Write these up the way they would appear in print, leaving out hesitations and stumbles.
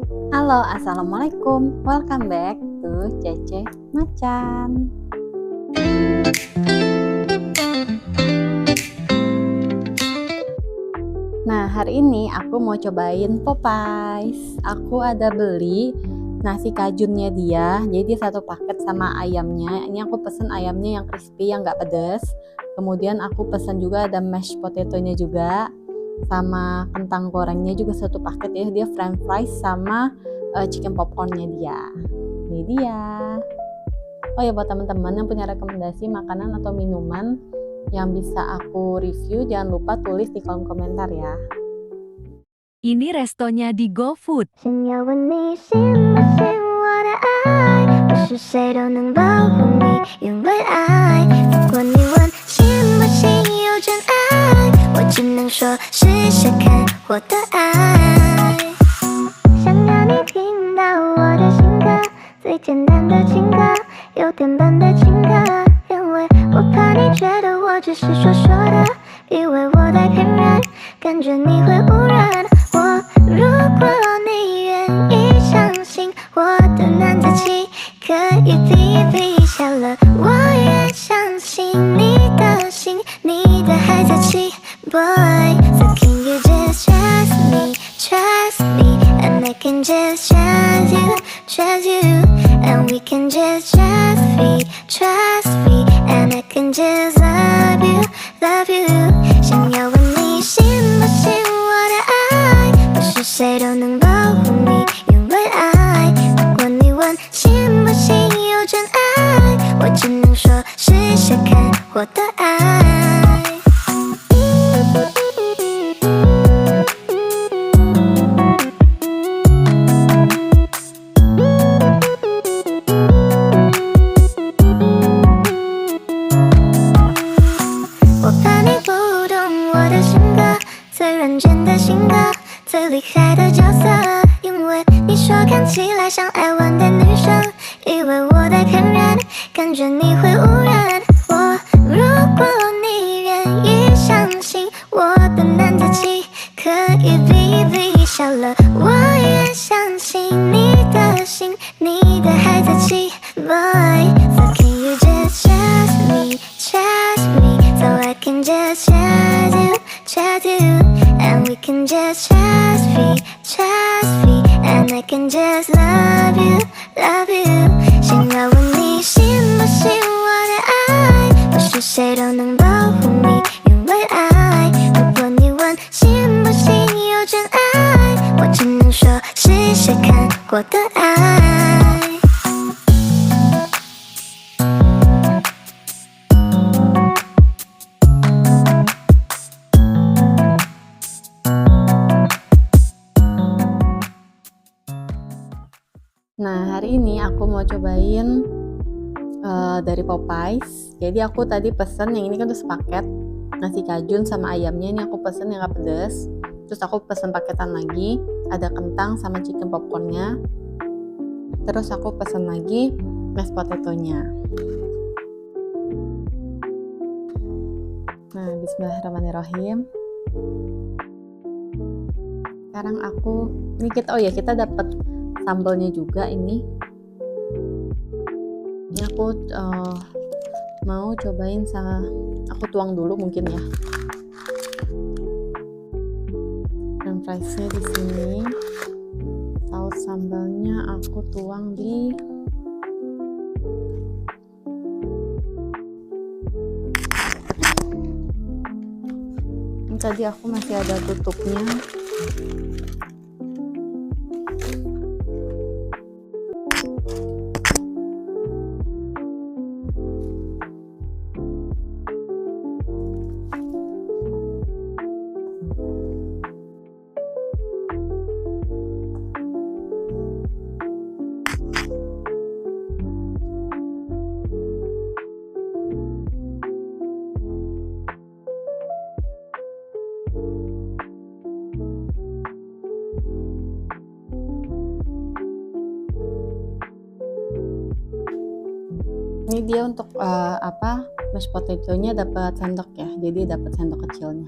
Halo, assalamualaikum. Welcome back to Cece Macan. Nah, hari ini aku mau cobain Popeyes. Aku ada beli nasi kajunnya dia, jadi satu paket sama ayamnya. Ini aku pesen ayamnya yang crispy, yang gak pedas. Kemudian aku pesen juga ada mashed potato-nya juga, sama kentang gorengnya juga satu paket ya. Dia french fries sama chicken popcornnya dia. Ini dia. Oh ya, buat teman-teman yang punya rekomendasi makanan atau minuman yang bisa aku review, jangan lupa tulis di kolom komentar ya. Ini restonya di GoFood. 想要问你信不信我的爱，不是谁都能保护你，因为爱。如果你问信不信有真爱，我只能说试试看我的爱。想要你听到我的新歌，最简单的情歌，有点笨的情歌，因为我怕你觉得我只是说说的，以为我在骗人，感觉你会误认我。如果你愿意相信我的男子气可以比比下了，我愿相信你的心，你的孩子气 boy。So can you just trust me, trust me, and I can just trust you, trust you, and we can just trust me, and I can just love you, love you。想要问你信不信我的爱，不是谁都能保护你，因为爱。如果你问信不信有真爱，我只能说试试看我的爱。我怕你不懂我的性格，最认真的性格，最厉害的角色，因为你说看起来像爱玩的女生，以为我在骗人，感觉你会误认我。如果你愿意相信我的男子气可以比比下了，我愿相信你的心，你的孩子气 boy。 So can you just trust me, trust me, so I can just trust you, trust you, and we can just trust me, and I can just love you, love you。 想要问你信不信我的爱，不是谁都能保护你，因为爱。如果你问信不信有真爱，我只能说试试看我的爱。Nah, hari ini aku mau cobain dari Popeyes. Jadi aku tadi pesen yang ini kan terus paket nasi kajun sama ayamnya. Ini aku pesen yang gak pedas. Terus aku pesen paketan lagi, ada kentang sama chicken popcornnya. Terus aku pesen lagi mashed potato-nya. Nah, bismillahirrahmanirrahim. Sekarang kita dapat sambalnya juga ini aku mau cobain aku tuang dulu mungkin ya. Dan friesnya di sini, saus sambalnya aku tuang di ini. Tadi aku masih ada tutupnya. Ini dia untuk mashed potato-nya dapat sendok ya, jadi dapat sendok kecilnya.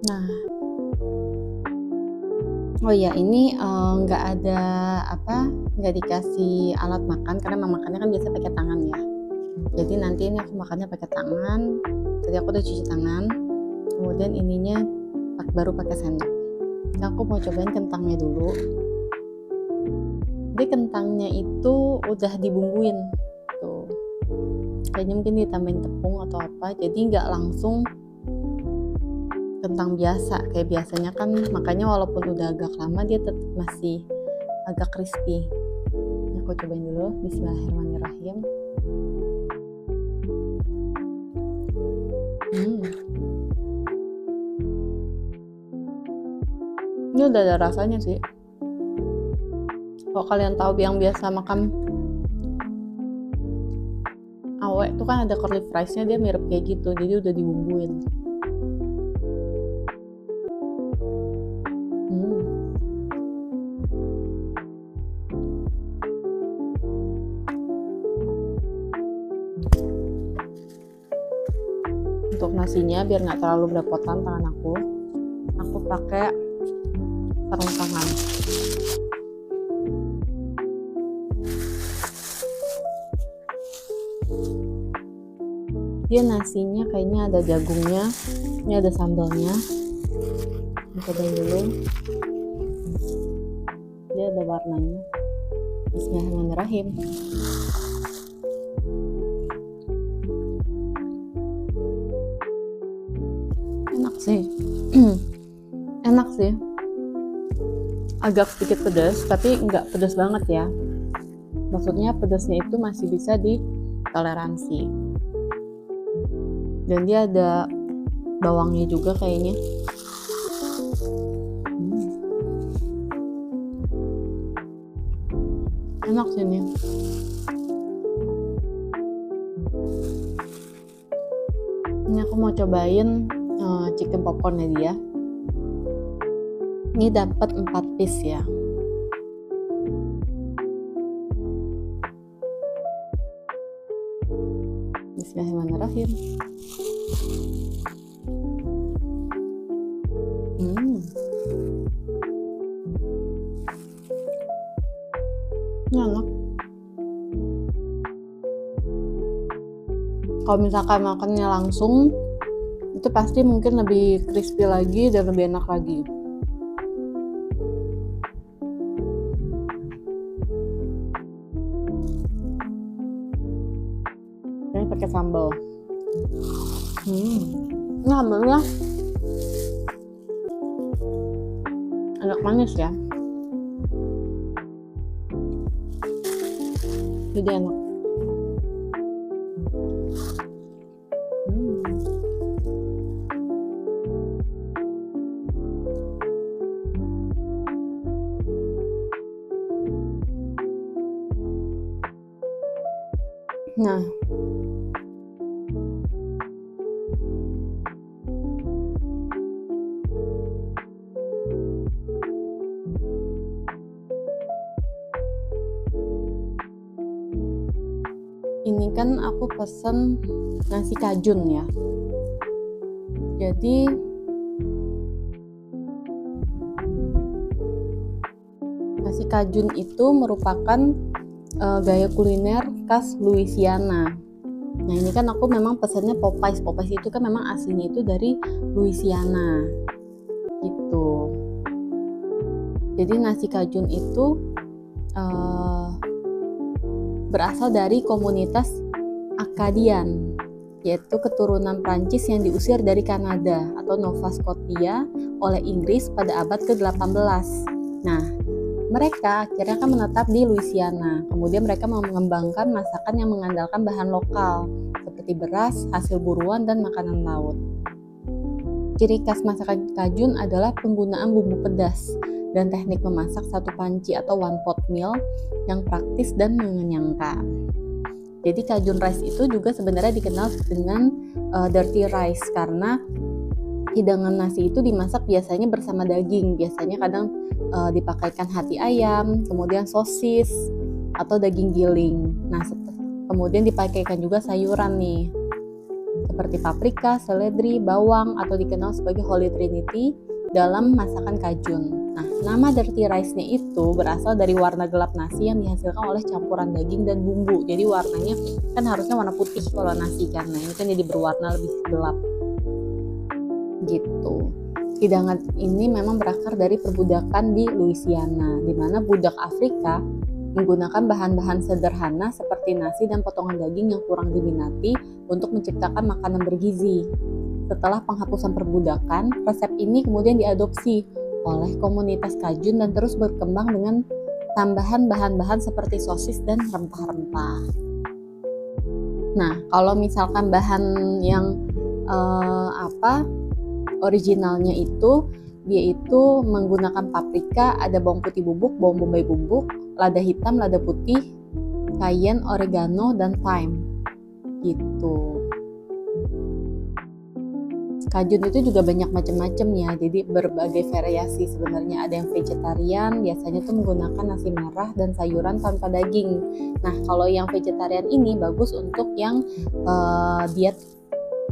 Nah, oh ya ini nggak ada nggak dikasih alat makan karena memang makannya kan biasa pakai tangan ya. Jadi nanti ini aku makannya pakai tangan. Tadi aku udah cuci tangan. Kemudian ininya baru pakai sendok. Nah, aku mau cobain kentangnya dulu. Jadi kentangnya itu udah dibumbuin tuh. Kayaknya mungkin ditambahin tepung atau apa. Jadi nggak langsung kentang biasa kayak biasanya kan, makanya walaupun udah agak lama dia tetap masih agak crispy. Ini aku cobain dulu. Bismillahirrahmanirrahim. Ini udah ada rasanya sih. Kalau kalian tahu yang biasa makan awek tuh kan ada curly friesnya, dia mirip kayak gitu, jadi udah dibumbuin. Untuk nasinya biar nggak terlalu belepotan tangan aku pakai sarung tangan. Dia nasinya kayaknya ada jagungnya, ini ada sambalnya. Cobain dulu. Dia ada warnanya. Bismillahirrahmanirrahim. Enak sih. Enak sih. Agak sedikit pedas, tapi nggak pedas banget ya. Maksudnya pedasnya itu masih bisa ditoleransi. Dan dia ada bawangnya juga kayaknya. Enak sih ini. Ini aku mau cobain chicken popcornnya dia. Ini dapat 4 piece ya. Bismillahirrahmanirrahim. Ini enak. Kalau misalkan makannya langsung, itu pasti mungkin lebih crispy lagi dan lebih enak lagi. Ini pakai sambal. Ini sambalnya agak manis ya. Jadi enak. Nah, ini kan aku pesen nasi kajun ya. Jadi nasi kajun itu merupakan gaya kuliner khas Louisiana. Nah ini kan aku memang pesannya Popeyes. Popeyes itu kan memang aslinya itu dari Louisiana gitu. Jadi nasi kajun itu berasal dari komunitas Acadian, yaitu keturunan Prancis yang diusir dari Kanada atau Nova Scotia oleh Inggris pada abad ke-18. Nah, mereka akhirnya kan menetap di Louisiana. Kemudian mereka mengembangkan masakan yang mengandalkan bahan lokal seperti beras, hasil buruan, dan makanan laut. Ciri khas masakan kajun adalah penggunaan bumbu pedas dan teknik memasak satu panci atau one pot meal yang praktis dan mengenyangkan. Jadi kajun rice itu juga sebenarnya dikenal dengan dirty rice karena hidangan nasi itu dimasak biasanya bersama daging. Biasanya kadang dipakaikan hati ayam, kemudian sosis atau daging giling. Nah, kemudian dipakaikan juga sayuran nih, seperti paprika, seledri, bawang, atau dikenal sebagai Holy Trinity dalam masakan kajun. Nah, nama dirty rice-nya itu berasal dari warna gelap nasi yang dihasilkan oleh campuran daging dan bumbu. Jadi warnanya kan harusnya warna putih kalau nasi, karena ini kan jadi berwarna lebih gelap. Gitu. Hidangan ini memang berakar dari perbudakan di Louisiana, di mana budak Afrika menggunakan bahan-bahan sederhana seperti nasi dan potongan daging yang kurang diminati untuk menciptakan makanan bergizi. Setelah penghapusan perbudakan, resep ini kemudian diadopsi oleh komunitas kajun dan terus berkembang dengan tambahan bahan-bahan seperti sosis dan rempah-rempah. Nah, kalau misalkan bahan yang originalnya itu, dia itu menggunakan paprika, ada bawang putih bubuk, bawang bombay bubuk, lada hitam, lada putih, cayenne, oregano, dan thyme. Gitu. Kajun itu juga banyak macam-macam ya, jadi berbagai variasi sebenarnya. Ada yang vegetarian, biasanya tuh menggunakan nasi merah dan sayuran tanpa daging. Nah, kalau yang vegetarian ini bagus untuk yang diet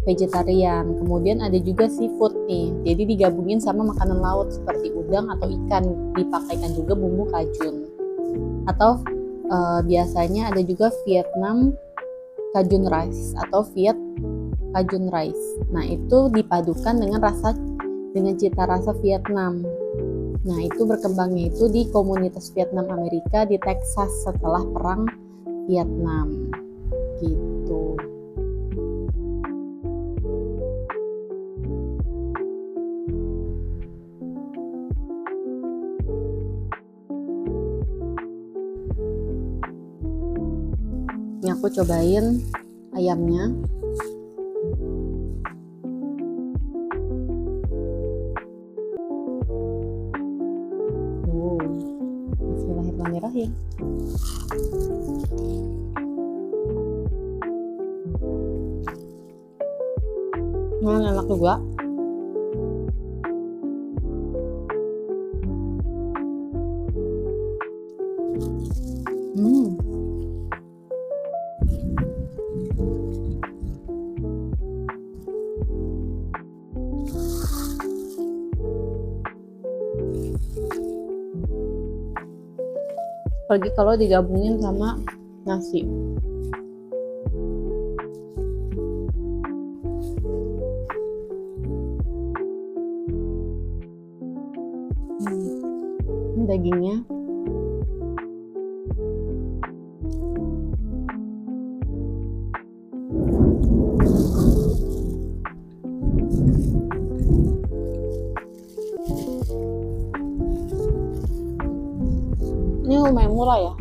vegetarian. Kemudian ada juga seafood nih, jadi digabungin sama makanan laut seperti udang atau ikan, dipakaikan juga bumbu kajun. Atau biasanya ada juga Vietnam Cajun rice atau Viet Cajun rice. Nah, itu dipadukan dengan cita rasa Vietnam. Nah, itu berkembangnya itu di komunitas Vietnam Amerika di Texas setelah perang Vietnam. Gitu. Ini aku cobain ayamnya. Bismillahirrahmanirrahim. Enak juga. Apalagi kalau digabungin sama nasi. Ini dagingnya. Ini lumayan murah ya.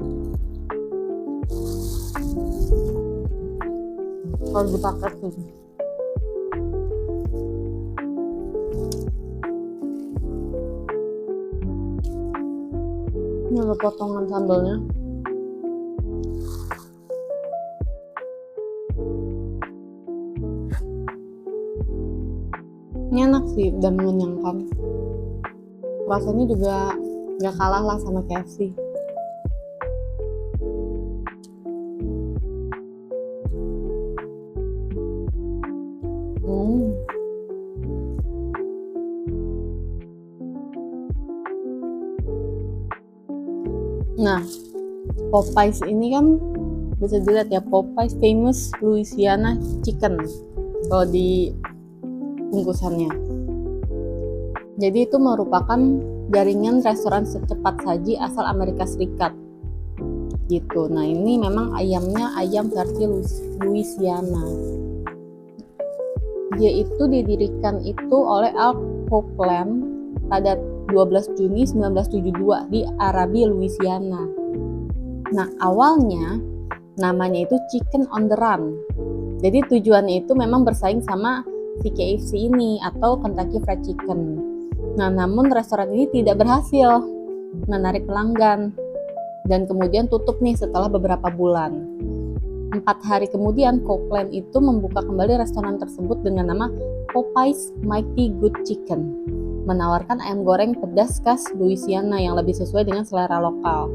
Kalau dipakai tuh. Ini ada potongan sambalnya. Ini enak sih dan mengenyangkan. Rasanya juga gak kalah lah sama KFC. Nah, Popeyes ini kan bisa dilihat ya, Popeyes famous Louisiana chicken kalau di bungkusannya. Jadi itu merupakan jaringan restoran secepat saji asal Amerika Serikat. Gitu. Nah, ini memang ayamnya ayam versi Louisiana. Dia itu didirikan itu oleh Al Copeland pada 12 Juni 1972 di Arabi, Louisiana. Nah, awalnya namanya itu Chicken on the Run. Jadi tujuannya itu memang bersaing sama si KFC ini atau Kentucky Fried Chicken. Nah, namun restoran ini tidak berhasil menarik pelanggan dan kemudian tutup nih setelah beberapa bulan. 4 hari kemudian Copeland itu membuka kembali restoran tersebut dengan nama Popeyes Mighty Good Chicken, menawarkan ayam goreng pedas khas Louisiana yang lebih sesuai dengan selera lokal.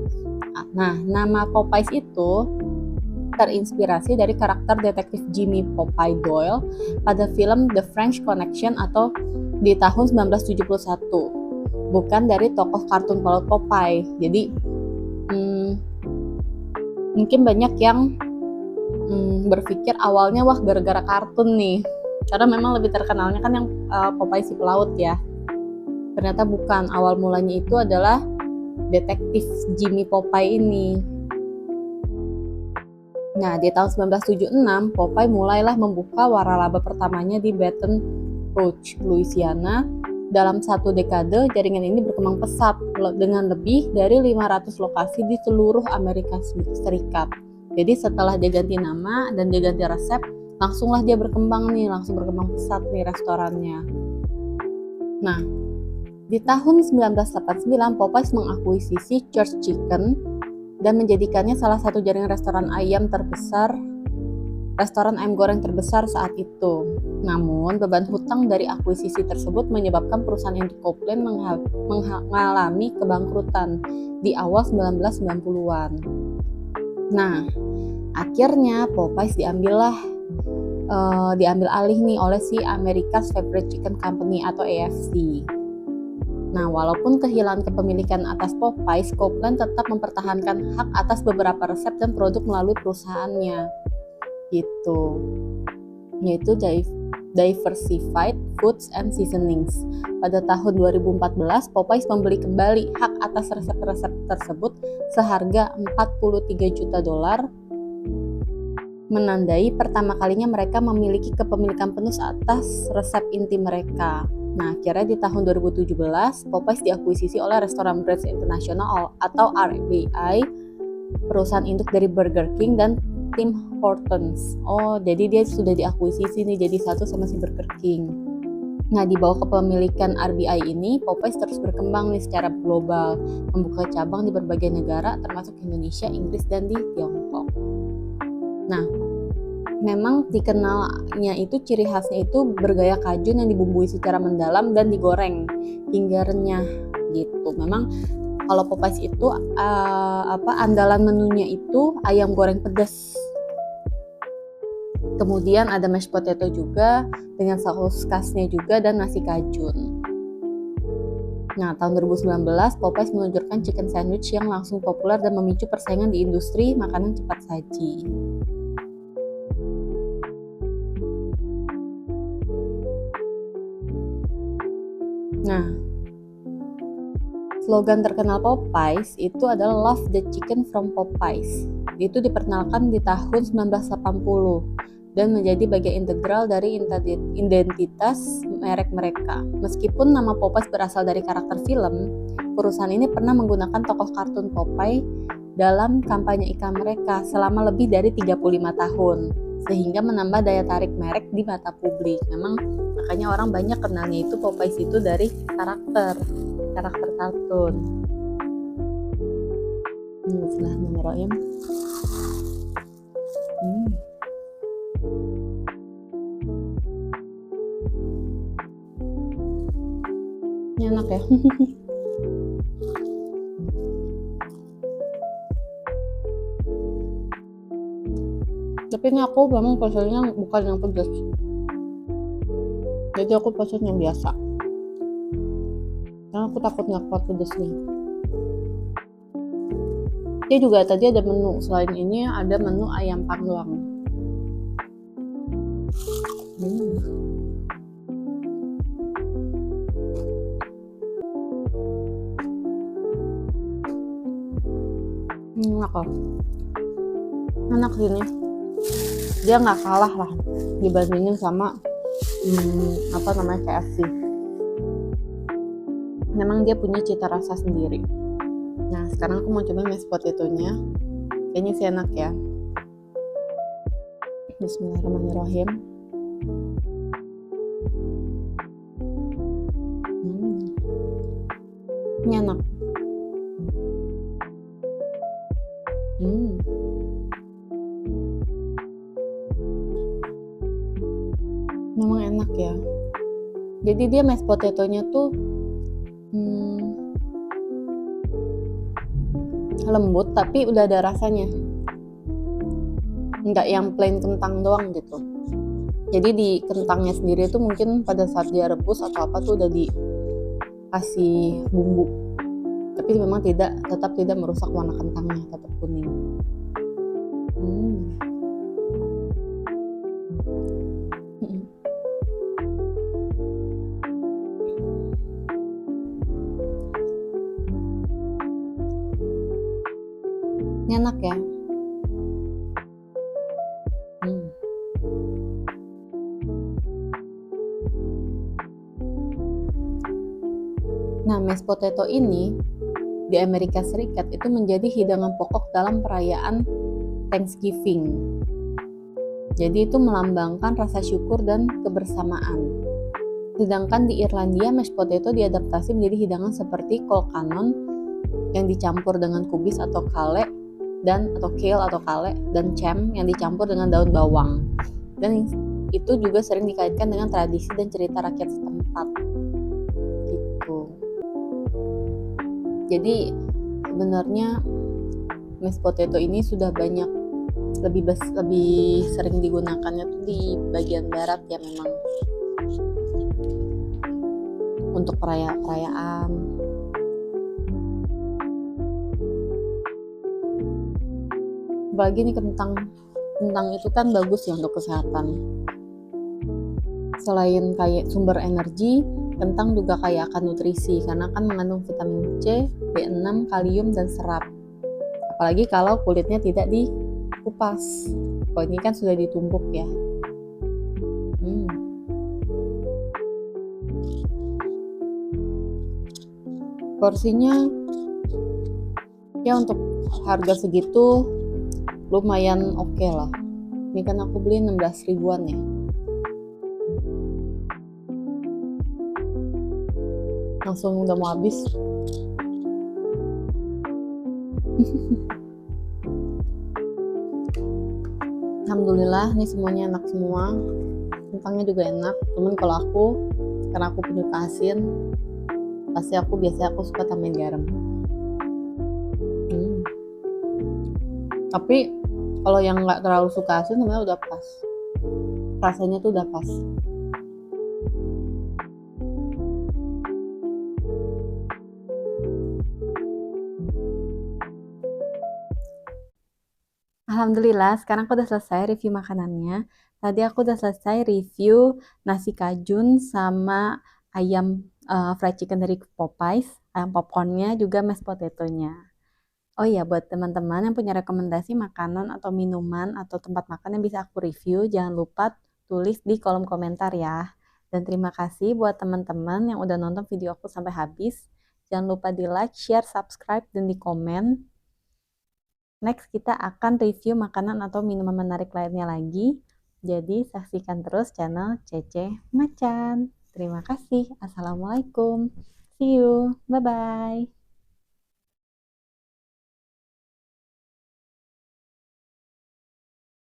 Nah, nama Popeyes itu terinspirasi dari karakter detektif Jimmy Popeye Doyle pada film The French Connection atau di tahun 1971, bukan dari tokoh kartun Popeye. Jadi mungkin banyak yang berpikir awalnya wah gara-gara kartun nih, karena memang lebih terkenalnya kan yang Popeye si pelaut ya. Ternyata bukan, awal mulanya itu adalah detektif Jimmy Popeye ini. Nah, di tahun 1976, Popeye mulailah membuka waralaba pertamanya di Baton Rouge, Louisiana. Dalam 1 dekade, jaringan ini berkembang pesat dengan lebih dari 500 lokasi di seluruh Amerika Serikat. Jadi setelah dia ganti nama dan dia ganti resep, langsung berkembang pesat nih restorannya. Nah, di tahun 1989, Popeyes mengakuisisi Church Chicken dan menjadikannya salah satu jaringan restoran ayam goreng terbesar saat itu. Namun, beban hutang dari akuisisi tersebut menyebabkan perusahaan induk Copeland mengalami kebangkrutan di awal 1990-an. Nah, akhirnya Popeyes diambil alih nih oleh si America's Favorite Chicken Company atau AFC. Nah, walaupun kehilangan kepemilikan atas Popeyes, Copeland tetap mempertahankan hak atas beberapa resep dan produk melalui perusahaannya, gitu. Yaitu Diversified Foods and Seasonings. Pada tahun 2014, Popeyes membeli kembali hak atas resep-resep tersebut seharga $43 juta, menandai pertama kalinya mereka memiliki kepemilikan penuh atas resep inti mereka. Nah, akhirnya di tahun 2017, Popeyes diakuisisi oleh Restaurant Brands International atau RBI, perusahaan induk dari Burger King dan Tim Hortons. Oh, jadi dia sudah diakuisisi nih jadi satu sama si Burger King. Nah, di bawah kepemilikan RBI ini, Popeyes terus berkembang nih secara global, membuka cabang di berbagai negara termasuk Indonesia, Inggris, dan di Tiongkok. Nah, memang dikenalnya itu ciri khasnya itu bergaya kajun yang dibumbui secara mendalam dan digoreng hingga renyah gitu. Memang kalau Popeyes itu andalan menunya itu ayam goreng pedas. Kemudian ada mashed potato juga dengan saus khasnya juga dan nasi kajun. Nah, tahun 2019 Popeyes meluncurkan chicken sandwich yang langsung populer dan memicu persaingan di industri makanan cepat saji. Nah, slogan terkenal Popeyes itu adalah Love the Chicken from Popeyes. Itu diperkenalkan di tahun 1980 dan menjadi bagian integral dari identitas merek mereka. Meskipun nama Popeyes berasal dari karakter film, perusahaan ini pernah menggunakan tokoh kartun Popeye dalam kampanye iklan mereka selama lebih dari 35 tahun, sehingga menambah daya tarik merek di mata publik. Memang makanya orang banyak kenalnya itu Popeyes itu dari karakter kartun. Bismillahirrahmanirrahim. Ini enak ya. Tapi ini aku memang pesannya bukan yang pedas, jadi aku pesan yang biasa karena aku takut nggak kuat pedasnya. Dia juga tadi ada menu, selain ini ada menu ayam panggang. Enak gini, dia nggak kalah lah dibandingin sama KFC. Memang dia punya cita rasa sendiri. Nah, sekarang aku mau coba mashed potato-nya. Kayaknya sih enak ya. Bismillahirrahmanirrahim. Ini enak. Memang enak ya. Jadi dia mashed potato-nya tuh lembut tapi udah ada rasanya. nggak yang plain kentang doang gitu. Jadi di kentangnya sendiri itu mungkin pada saat dia rebus atau apa tuh udah dikasih bumbu. Tapi memang tetap tidak merusak warna kentangnya, tetap kuning. Ini enak ya. Nah, mashed potato ini di Amerika Serikat itu menjadi hidangan pokok dalam perayaan Thanksgiving. Jadi itu melambangkan rasa syukur dan kebersamaan. Sedangkan di Irlandia, mashed potato diadaptasi menjadi hidangan seperti colcannon yang dicampur dengan kubis atau kale atau kale dan chem yang dicampur dengan daun bawang. Dan itu juga sering dikaitkan dengan tradisi dan cerita rakyat setempat. Gitu. Jadi sebenarnya mashed potato ini sudah banyak lebih sering digunakannya tuh di bagian barat ya, memang untuk perayaan. Apalagi nih kentang itu kan bagus ya untuk kesehatan. Selain kayak sumber energi, kentang juga kaya akan nutrisi karena kan mengandung vitamin C, B6, kalium, dan serat. Apalagi kalau kulitnya tidak dikupas. Kalau ini kan sudah ditumbuk ya. Porsinya ya untuk harga segitu lumayan oke lah. Ini kan aku beli 16 ribuan ya. Langsung udah mau habis. Alhamdulillah ini semuanya enak semua. Kentangnya juga enak. Cuman kalau aku, karena aku penyuka asin, biasanya aku suka tambahin garam. Tapi kalau yang nggak terlalu suka asin sebenarnya udah pas. Rasanya tuh udah pas. Alhamdulillah, sekarang aku udah selesai review makanannya. Tadi aku udah selesai review nasi kajun sama ayam fried chicken dari Popeyes, ayam popcornnya, juga mashed potato-nya. Oh iya, buat teman-teman yang punya rekomendasi makanan atau minuman atau tempat makan yang bisa aku review, jangan lupa tulis di kolom komentar ya. Dan terima kasih buat teman-teman yang udah nonton video aku sampai habis. Jangan lupa di like, share, subscribe, dan di komen. Next, kita akan review makanan atau minuman menarik lainnya lagi. Jadi, saksikan terus channel Cece Macan. Terima kasih. Assalamualaikum. See you. Bye-bye.